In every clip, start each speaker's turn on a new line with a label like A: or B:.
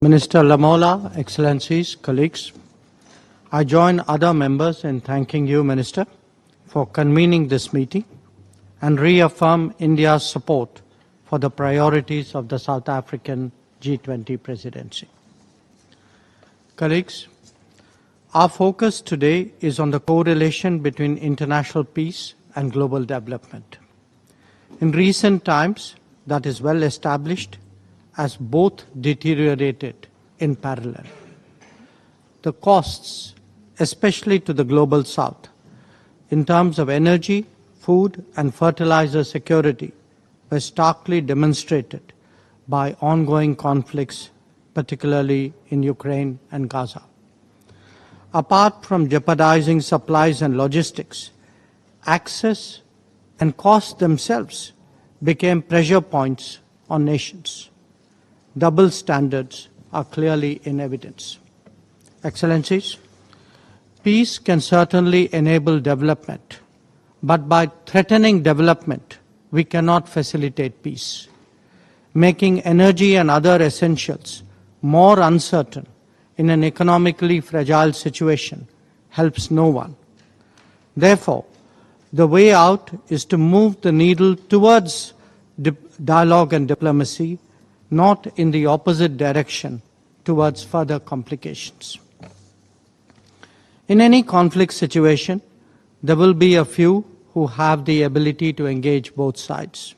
A: Minister Lamola, Excellencies, colleagues, I join other members in thanking you, Minister, for convening this meeting and reaffirm India's support for the priorities of the South African G20 presidency. Colleagues, our focus today is on the correlation between international peace and global development. In recent times, that is well established as both deteriorated in parallel. The costs, especially to the global south, in terms of energy, food and fertilizer security, were starkly demonstrated by ongoing conflicts, particularly in Ukraine and Gaza. Apart from jeopardizing supplies and logistics, access and costs themselves became pressure points on nations. Double standards are clearly in evidence. Excellencies, peace can certainly enable development, but by threatening development, we cannot facilitate peace. Making energy and other essentials more uncertain in an economically fragile situation helps no one. Therefore, the way out is to move the needle towards dialogue and diplomacy, not in the opposite direction towards further complications. In any conflict situation, there will be a few who have the ability to engage both sides.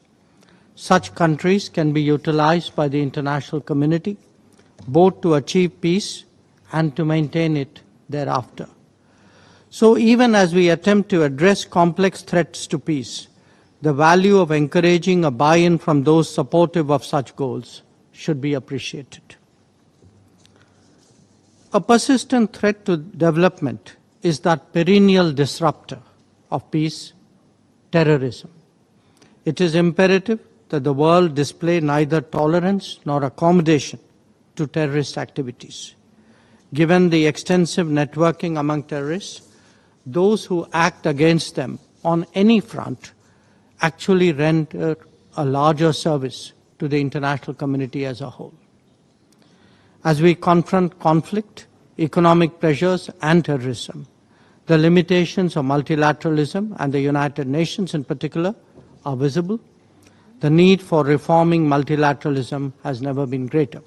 A: Such countries can be utilized by the international community, both to achieve peace and to maintain it thereafter. So even as we attempt to address complex threats to peace, the value of encouraging a buy-in from those supportive of such goals should be appreciated. A persistent threat to development is that perennial disruptor of peace, terrorism. It is imperative that the world display neither tolerance nor accommodation to terrorist activities. Given the extensive networking among terrorists, those who act against them on any front actually render a larger service to the international community as a whole. As we confront conflict, economic pressures and terrorism, the limitations of multilateralism and the United Nations in particular are visible. The need for reforming multilateralism has never been greater.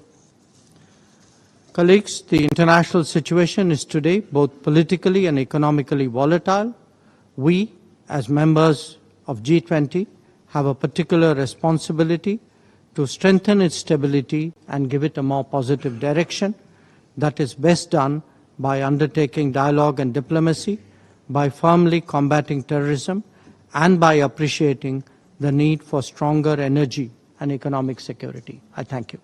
A: Colleagues, the international situation is today both politically and economically volatile. We, as members of G20, have a particular responsibility to strengthen its stability and give it a more positive direction. That is best done by undertaking dialogue and diplomacy, by firmly combating terrorism, and by appreciating the need for stronger energy and economic security. I thank you.